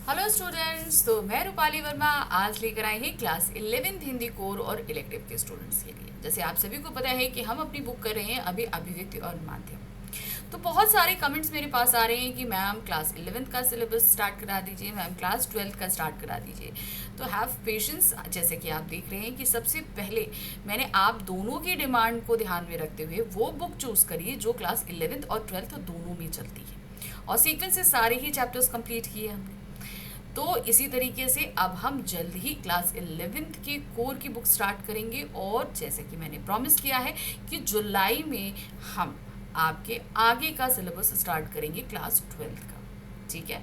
Hello students, तो मैं रूपाली वर्मा आज लेकर आई हैं क्लास 11th हिंदी कोर और इलेक्टिव के स्टूडेंट्स के लिए। जैसे आप सभी को पता है कि हम अपनी बुक कर रहे हैं अभी अभिव्यक्ति और माध्यम। तो बहुत सारे कमेंट्स मेरे पास आ रहे हैं कि मैम क्लास 11th का सिलेबस स्टार्ट करा दीजिए, मैम क्लास 12th का स्टार्ट करा दीजिए। तो हैव पेशेंस। जैसे कि आप देख रहे हैं कि सबसे पहले मैंने आप दोनों की डिमांड को ध्यान में रखते हुए वो बुक चूज़ करिए जो क्लास 11th और 12th दोनों में चलती है, और सीक्वेंस से सारे ही चैप्टर्स कंप्लीट किए हमने। तो इसी तरीके से अब हम जल्द ही क्लास 11th के कोर की बुक स्टार्ट करेंगे, और जैसे कि मैंने प्रॉमिस किया है कि जुलाई में हम आपके आगे का सिलेबस स्टार्ट करेंगे क्लास 12th का। ठीक है,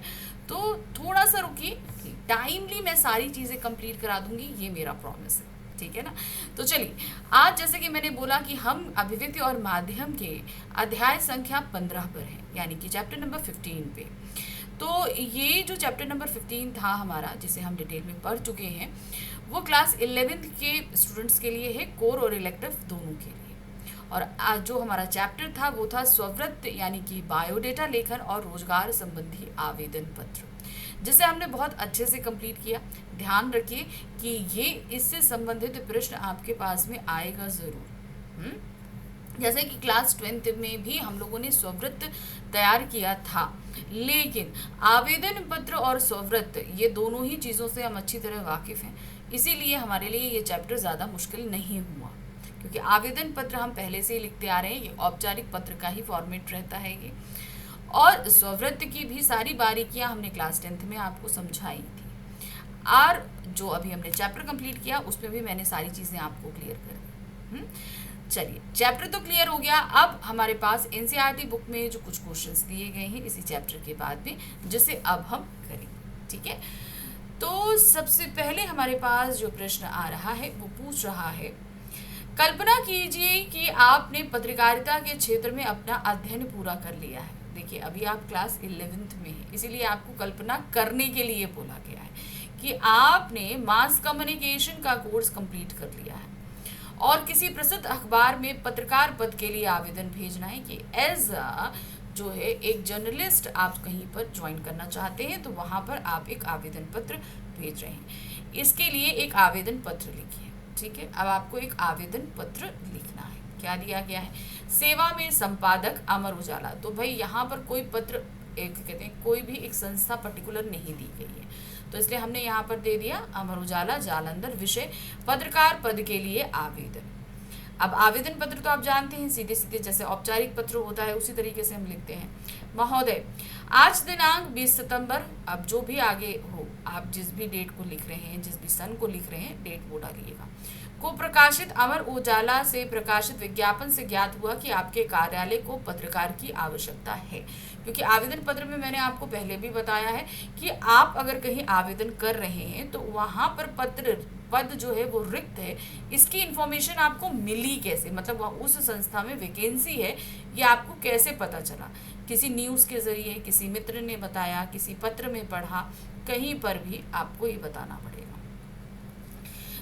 तो थोड़ा सा रुकिए, टाइमली मैं सारी चीज़ें कंप्लीट करा दूंगी, ये मेरा प्रॉमिस है। ठीक है ना। तो चलिए, आज जैसे कि मैंने बोला कि हम अभिव्यक्ति और माध्यम के अध्याय संख्या 15 पर हैं, यानी कि चैप्टर नंबर 15 पे। तो ये जो चैप्टर नंबर 15 था हमारा, जिसे हम डिटेल में पढ़ चुके हैं, वो क्लास 11th के स्टूडेंट्स के लिए है, कोर और इलेक्टिव दोनों के लिए। और आज जो हमारा चैप्टर था वो था स्ववृत्त, यानी कि बायोडेटा लेखन और रोजगार संबंधी आवेदन पत्र, जिसे हमने बहुत अच्छे से कंप्लीट किया। ध्यान रखिए कि ये इससे संबंधित प्रश्न आपके पास में आएगा ज़रूर। जैसे कि क्लास 12th में भी हम लोगों ने स्ववृत्त तैयार किया था, लेकिन आवेदन पत्र और स्ववृत्त ये दोनों ही चीज़ों से हम अच्छी तरह वाकिफ़ हैं, इसीलिए हमारे लिए ये चैप्टर ज़्यादा मुश्किल नहीं हुआ, क्योंकि आवेदन पत्र हम पहले से ही लिखते आ रहे हैं, ये औपचारिक पत्र का ही फॉर्मेट रहता है ये। और स्ववृत्त की भी सारी बारीकियां हमने क्लास 10th में आपको समझाई थी, और जो अभी हमने चैप्टर कंप्लीट किया उसमें भी मैंने सारी चीज़ें आपको क्लियर कर दी। चलिए, चैप्टर तो क्लियर हो गया। अब हमारे पास एनसीईआरटी बुक में जो कुछ क्वेश्चंस दिए गए हैं इसी चैप्टर के बाद में, जिसे अब हम करेंगे। ठीक है, तो सबसे पहले हमारे पास जो प्रश्न आ रहा है वो पूछ रहा है, कल्पना कीजिए कि आपने पत्रकारिता के क्षेत्र में अपना अध्ययन पूरा कर लिया है। देखिए, अभी आप क्लास 11th में हैं, इसीलिए आपको कल्पना करने के लिए बोला गया है कि आपने मास कम्युनिकेशन का कोर्स कंप्लीट कर लिया है और किसी प्रसिद्ध अखबार में पत्रकार पद के लिए आवेदन भेजना है कि एज जो है एक जर्नलिस्ट आप कहीं पर ज्वाइन करना चाहते हैं, तो वहाँ पर आप एक आवेदन पत्र भेज रहे हैं। इसके लिए एक आवेदन पत्र लिखिए। ठीक है, अब आपको एक आवेदन पत्र लिखना है। क्या दिया गया है? सेवा में संपादक अमर उजाला। तो भाई यहाँ पर कोई पत्र, एक कहते हैं कोई भी एक संस्था पर्टिकुलर नहीं दी गई है, तो इसलिए हमने यहाँ पर दे दिया अमर उजाला जालंधर, विषय पत्रकार पद के लिए आवेदन। अब आवेदन पत्र तो आप जानते हैं, सीधे सीधे जैसे औपचारिक पत्र होता है उसी तरीके से हम लिखते हैं। महोदय, आज दिनांक 20 सितंबर, अब जो भी आगे हो, आप जिस भी डेट को लिख रहे हैं, जिस भी सन को लिख रहे हैं, डेट वो डालिएगा, को प्रकाशित अमर उजाला से प्रकाशित विज्ञापन से ज्ञात हुआ कि आपके कार्यालय को पत्रकार की आवश्यकता है। क्योंकि आवेदन पत्र में मैंने आपको पहले भी बताया है कि आप अगर कहीं आवेदन कर रहे हैं तो वहाँ पर पद जो है वो रिक्त है, इसकी इन्फॉर्मेशन आपको मिली कैसे, मतलब उस संस्था में वैकेंसी है, ये आपको कैसे पता चला? किसी न्यूज़ के जरिए, किसी मित्र ने बताया, किसी पत्र में पढ़ा, कहीं पर भी आपको ये बताना पड़ेगा।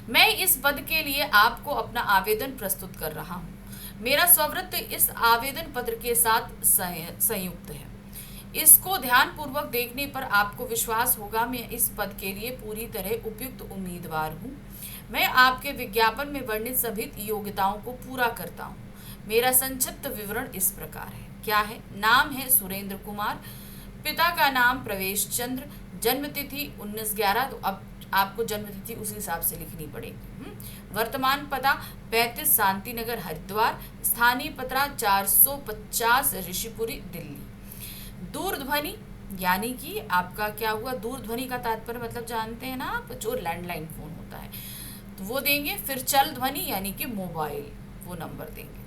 मैं इस पद के लिए आपको अपना आवेदन प्रस्तुत कर रहा हूँ। मेरा स्ववृत्त इस आवेदन पत्र के साथ संयुक्त है। इसको ध्यानपूर्वक देखने पर आपको विश्वास होगा मैं इस पद के लिए पूरी तरह उपयुक्त उम्मीदवार हूँ। मैं आपके विज्ञापन में वर्णित सभी योग्यताओं को पूरा करता हूँ। मेरा संक्षिप्त विवरण इस प्रकार है। क्या है? नाम है सुरेंद्र कुमार, पिता का नाम प्रवेश चंद्र, जन्म तिथि 19/11, तो अब आपको जन्म तिथि उस हिसाब से लिखनी पड़ेगी। वर्तमान पता 35 शांति नगर हरिद्वार, स्थानीय पता 450 ऋषिपुरी दिल्ली। दूरध्वनि, यानी कि आपका क्या हुआ, दूरध्वनि का तात्पर्य मतलब जानते हैं ना आप, जो लैंडलाइन फोन होता है, तो वो देंगे। फिर चल ध्वनि यानी कि मोबाइल, वो नंबर देंगे।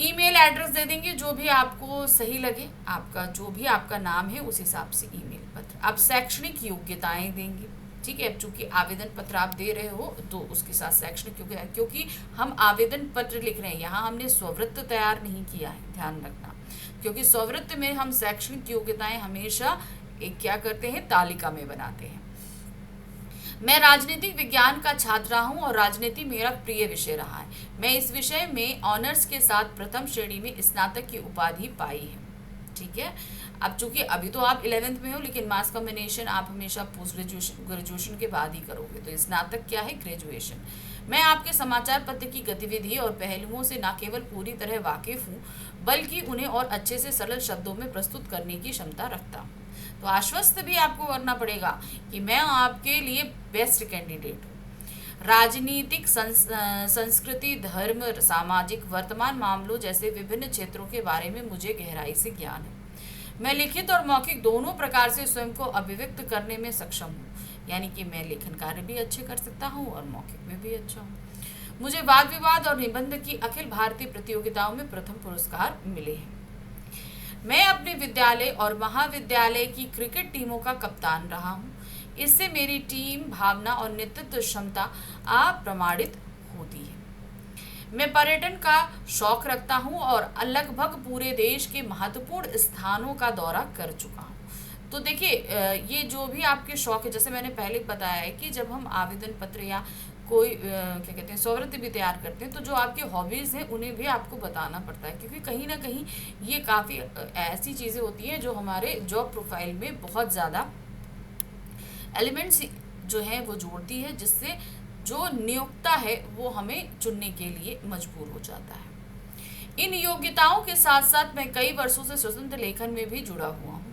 ईमेल एड्रेस दे देंगे, जो भी आपको सही लगे, आपका जो भी आपका नाम है उस हिसाब से ईमेल पत्र। अब शैक्षणिक योग्यताएं देंगे। ठीक है, अब चूंकि आवेदन पत्र आप दे रहे हो तो उसके साथ शैक्षणिक योग्यता, क्योंकि हम आवेदन पत्र लिख रहे हैं, यहाँ हमने स्ववृत्त तैयार नहीं किया है, ध्यान रखना, क्योंकि स्ववृत्त में हम शैक्षणिक योग्यताएं हमेशा एक क्या करते हैं, तालिका में बनाते हैं। मैं राजनीतिक विज्ञान का छात्र रहा हूँ और राजनीति मेरा प्रिय विषय रहा है। मैं इस विषय में ऑनर्स के साथ प्रथम श्रेणी में स्नातक की उपाधि पाई है। ठीक है, अब चूंकि अभी तो आप 11th में हो, लेकिन मास कम्बिनेशन आप हमेशा पोस्ट ग्रेजुएशन के बाद ही करोगे, तो स्नातक क्या है, ग्रेजुएशन। मैं आपके समाचार पत्र की गतिविधि और पहलुओं से न केवल पूरी तरह वाकिफ हूँ, बल्कि उन्हें और अच्छे से सरल शब्दों में प्रस्तुत करने की क्षमता रखता हूँ। तो आश्वस्त भी आपको करना पड़ेगा कि मैं आपके लिए बेस्ट कैंडिडेट हूँ। राजनीतिक, संस्कृति, धर्म, सामाजिक, वर्तमान मामलों जैसे विभिन्न क्षेत्रों के बारे में मुझे गहराई से ज्ञान है। मैं लिखित और मौखिक दोनों प्रकार से स्वयं को अभिव्यक्त करने में सक्षम हूँ, यानी कि मैं लेखन कार्य भी अच्छे कर सकता हूँ और मौखिक में भी अच्छा हूँ। मुझे वाद विवाद और निबंध की अखिल भारतीय प्रतियोगिताओं में प्रथम पुरस्कार मिले हैं। मैं अपने विद्यालय और महाविद्यालय की क्रिकेट टीमों का कप्तान रहा हूँ। इससे मेरी टीम भावना और नेतृत्व क्षमता अप्रमाणित होती है। मैं पर्यटन का शौक रखता हूँ और लगभग पूरे देश के महत्वपूर्ण स्थानों का दौरा कर चुका हूँ। तो देखिए, ये जो भी आपके शौक है, जैसे मैंने पहले बताया है कि जब हम आवेदन पत्र या कोई क्या कहते हैं स्ववृत्ति भी तैयार करते हैं, तो जो आपके हॉबीज़ हैं उन्हें भी आपको बताना पड़ता है, क्योंकि कहीं ना कहीं ये काफ़ी ऐसी चीज़ें होती हैं जो हमारे जॉब प्रोफाइल में बहुत ज़्यादा एलिमेंट्स जो है वो जोड़ती है, जिससे जो नियोक्ता है वो हमें चुनने के लिए मजबूर हो जाता है। इन योग्यताओं के साथ साथ मैं कई वर्षों से स्वतंत्र लेखन में भी जुड़ा हुआ हूँ।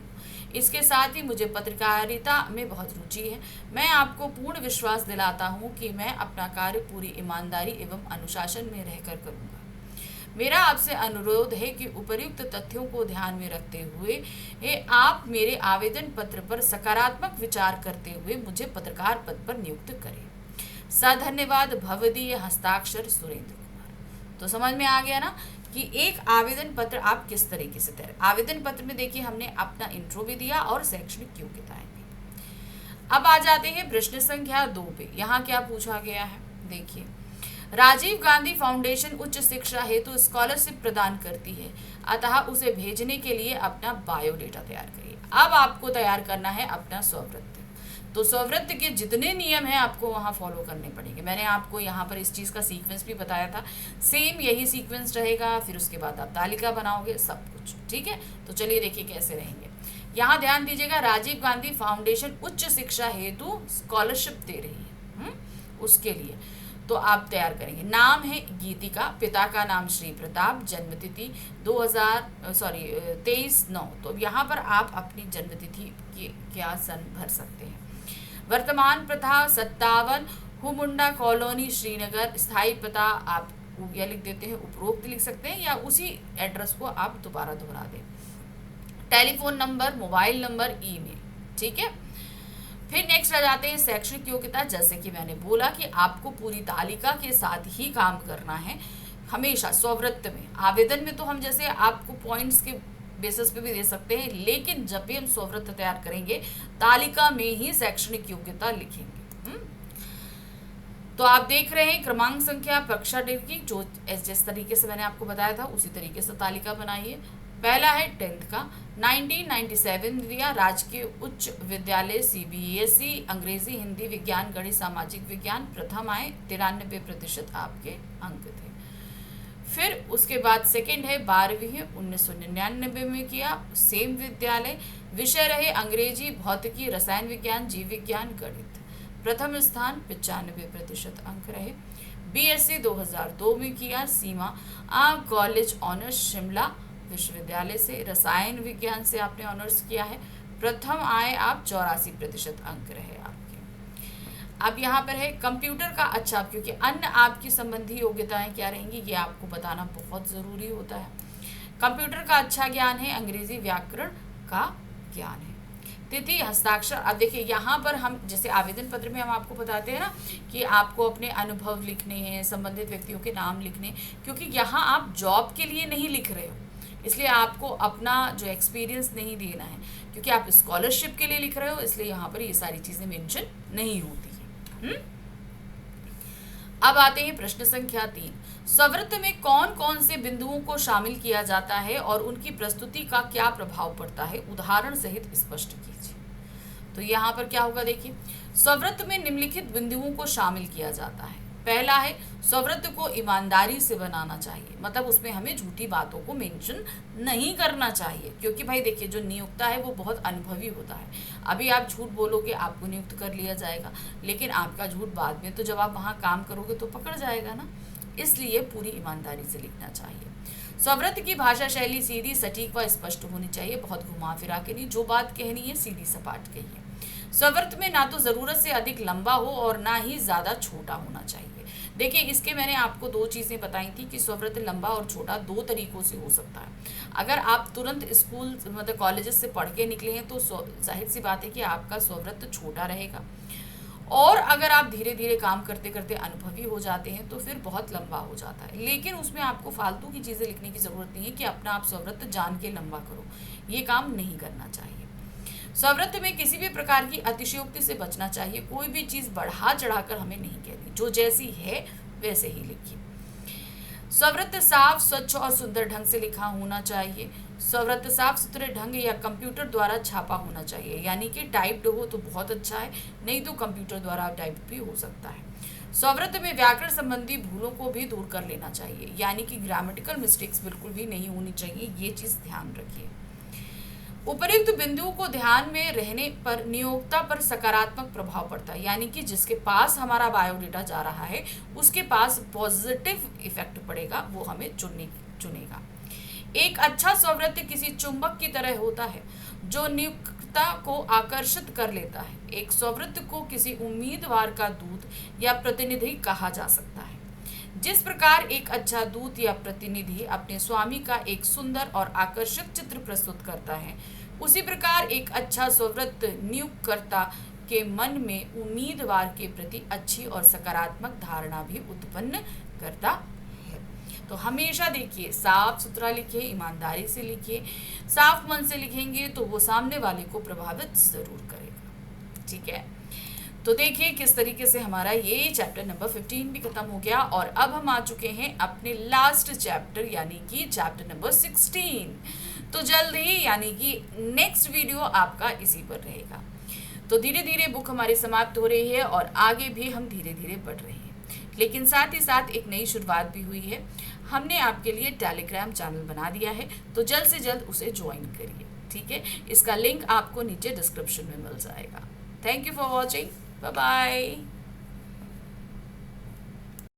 इसके साथ ही मुझे पत्रकारिता में बहुत रुचि है। मैं आपको पूर्ण विश्वास दिलाता हूँ कि मैं अपना कार्य पूरी ईमानदारी एवं अनुशासन में रहकर करूँगा। मेरा आपसे अनुरोध है कि उपर्युक्त तथ्यों को ध्यान में रखते हुए आप मेरे आवेदन पत्र पर सकारात्मक विचार करते हुए मुझे पत्रकार पद पर नियुक्त करें। धन्यवाद, भवदीय हस्ताक्षर, सुरेंद्र कुमार। तो समझ में आ गया ना कि एक आवेदन पत्र आप किस तरीके से तैयार। आवेदन पत्र में देखिए हमने अपना इंट्रो भी दिया और शैक्षणिक योग्यताएं भी। अब आ जाते हैं प्रश्न संख्या 2 पे। यहाँ क्या पूछा गया है, देखिए। राजीव गांधी फाउंडेशन उच्च शिक्षा हेतु स्कॉलरशिप प्रदान करती है, अतः उसे भेजने के लिए अपना बायोडेटा तैयार करिए। अब आपको तैयार करना है अपना स्ववृत्त। तो स्ववृत्त के जितने नियम हैं आपको वहाँ फॉलो करने पड़ेंगे। मैंने आपको यहाँ पर इस चीज़ का सीक्वेंस भी बताया था, सेम यही सीक्वेंस रहेगा। फिर उसके बाद आप तालिका बनाओगे, सब कुछ ठीक है। तो चलिए देखिए कैसे रहेंगे। यहाँ ध्यान दीजिएगा, राजीव गांधी फाउंडेशन उच्च शिक्षा हेतु स्कॉलरशिप दे रही है, उसके लिए तो आप तैयार करेंगे। नाम है गीतिका, पिता का नाम श्री प्रताप, जन्मतिथि 23/9। तो यहाँ पर आप अपनी जन्मतिथि की क्या सन भर सकते हैं। वर्तमान प्रथा 57 हुमुंडा कॉलोनी श्रीनगर। स्थायी पता आप या लिख देते हैं, उपरोक्त लिख सकते हैं, या उसी एड्रेस को आप दोबारा दोहरा दें। Telephone number, mobile number, email, ठीक है। फिर नेक्स्ट आ जाते हैं शैक्षणिक योग्यता। जैसे कि मैंने बोला कि आपको पूरी तालिका के साथ ही काम करना है हमेशा स्ववृत्त में। आवेदन में तो हम जैसे आपको पॉइंट्स के बेसिस पे भी दे सकते हैं, लेकिन जब भी हम स्ववृत्त तैयार करेंगे तालिका में ही शैक्षणिक योग्यता लिखेंगे। तो आप देख रहे हैं क्रमांक संख्या, कक्षा की, जो जिस तरीके से मैंने आपको बताया था उसी तरीके से तालिका बनाइए। पहला है 10th का 1997 दिया, राजकीय उच्च विद्यालय CBSE, अंग्रेजी, हिंदी, विज्ञान, गणित, सामाजिक विज्ञान। प्रथम आए, 93% आपके अंक थे। फिर उसके बाद सेकंड है 12वीं 1999 में किया, सेम विद्यालय। विषय रहे अंग्रेजी, भौतिकी, रसायन विज्ञान, जीव विज्ञान, गणित। प्रथम स्थान 95% अंक रहे। BSc 2002 में किया, सीमा कॉलेज ऑनर्स, शिमला विश्वविद्यालय से। रसायन विज्ञान से आपने ऑनर्स किया है, प्रथम आए आप, 84% अंक रहे आपके। अब यहाँ पर है कंप्यूटर का अच्छा, क्योंकि अन्य आपकी संबंधी योग्यताएं क्या रहेंगी ये आपको बताना बहुत ज़रूरी होता है। कंप्यूटर का अच्छा ज्ञान है, अंग्रेजी व्याकरण का ज्ञान है। तिथि, हस्ताक्षर। अब देखिए यहाँ पर हम जैसे आवेदन पत्र में हम आपको बताते हैं ना कि आपको अपने अनुभव लिखने हैं, संबंधित व्यक्तियों के नाम लिखने, क्योंकि यहाँ आप जॉब के लिए नहीं लिख रहे हो, इसलिए आपको अपना जो एक्सपीरियंस नहीं देना है, क्योंकि आप स्कॉलरशिप के लिए लिख रहे हो, इसलिए यहाँ पर ये सारी चीज़ें मेंशन नहीं होती है। अब आते हैं प्रश्न संख्या 3। स्ववृत्त में कौन कौन से बिंदुओं को शामिल किया जाता है और उनकी प्रस्तुति का क्या प्रभाव पड़ता है, उदाहरण सहित स्पष्ट कीजिए। तो यहाँ पर क्या होगा, देखिए स्ववृत्त में निम्नलिखित बिंदुओं को शामिल किया जाता है। पहला है स्वव्रत को ईमानदारी से बनाना चाहिए, मतलब उसमें हमें झूठी बातों को मेंशन नहीं करना चाहिए, क्योंकि भाई देखिए जो नियुक्ता है वो बहुत अनुभवी होता है। अभी आप झूठ बोलोगे आपको नियुक्त कर लिया जाएगा, लेकिन आपका झूठ बाद में तो जब आप वहाँ काम करोगे तो पकड़ जाएगा ना, इसलिए पूरी ईमानदारी से लिखना चाहिए। स्वव्रत की भाषा शैली सीधी, सटीक व स्पष्ट होनी चाहिए, बहुत घुमा फिरा के नहीं, जो बात कहनी है सीधी सपाट कहिए। स्वव्रत में ना तो ज़रूरत से अधिक लंबा हो और ना ही ज़्यादा छोटा होना चाहिए। देखिए इसके मैंने आपको दो चीज़ें बताई थी कि स्वव्रत लंबा और छोटा दो तरीक़ों से हो सकता है। अगर आप तुरंत स्कूल मतलब कॉलेजेस से पढ़ के निकले हैं तो जाहिर सी बात है कि आपका स्वव्रत छोटा रहेगा, और अगर आप धीरे धीरे काम करते करते अनुभवी हो जाते हैं तो फिर बहुत लंबा हो जाता है। लेकिन उसमें आपको फालतू की चीज़ें लिखने की ज़रूरत नहीं है कि अपना आप स्वव्रत जान के लंबा करो, ये काम नहीं करना चाहिए। स्वव्रत में किसी भी प्रकार की अतिशयोक्ति से बचना चाहिए, कोई भी चीज़ बढ़ा चढ़ाकर हमें नहीं कहनी, जो जैसी है वैसे ही लिखिए। स्वव्रत साफ, स्वच्छ और सुंदर ढंग से लिखा होना चाहिए। स्वव्रत साफ सुथरे ढंग या कंप्यूटर द्वारा छापा होना चाहिए, यानी कि टाइप्ड हो तो बहुत अच्छा है, नहीं तो कंप्यूटर द्वारा टाइप्ड भी हो सकता है। स्वव्रत में व्याकरण संबंधी भूलों को भी दूर कर लेना चाहिए, यानी कि ग्रामेटिकल मिस्टेक्स बिल्कुल भी नहीं होनी चाहिए, ये चीज़ ध्यान रखिए। उपर्युक्त बिंदुओं को ध्यान में रहने पर नियोक्ता पर सकारात्मक प्रभाव पड़ता है, यानी कि जिसके पास हमारा बायोडेटा जा रहा है उसके पास पॉजिटिव इफेक्ट पड़ेगा, वो हमें चुनेगा। एक अच्छा स्वव्रत किसी चुंबक की तरह होता है जो नियोक्ता को आकर्षित कर लेता है। एक स्वव्रत को किसी उम्मीदवार का दूत या प्रतिनिधि कहा जा सकता है। जिस प्रकार एक अच्छा दूत या प्रतिनिधि अपने स्वामी का एक सुंदर और आकर्षक चित्र प्रस्तुत करता है, उसी प्रकार एक अच्छा स्वव्रत नियुक्तकर्ता के मन में उम्मीदवार के प्रति अच्छी और सकारात्मक धारणा भी उत्पन्न करता है। तो हमेशा देखिए साफ सुथरा लिखिए, ईमानदारी से लिखिए। साफ मन से लिखेंगे तो वो सामने वाले को प्रभावित जरूर करेगा। ठीक है, तो देखिए किस तरीके से हमारा ये चैप्टर नंबर 15 भी खत्म हो गया, और अब हम आ चुके हैं अपने लास्ट चैप्टर यानी कि चैप्टर नंबर 16। तो जल्द ही यानी कि नेक्स्ट वीडियो आपका इसी पर रहेगा। तो धीरे धीरे बुक हमारी समाप्त हो रही है और आगे भी हम धीरे धीरे बढ़ रहे हैं, लेकिन साथ ही साथ एक नई शुरुआत भी हुई है। हमने आपके लिए टेलीग्राम चैनल बना दिया है, तो जल्द से जल्द उसे ज्वाइन करिए। ठीक है, इसका लिंक आपको नीचे डिस्क्रिप्शन में मिल जाएगा। Thank you for watching, bye bye.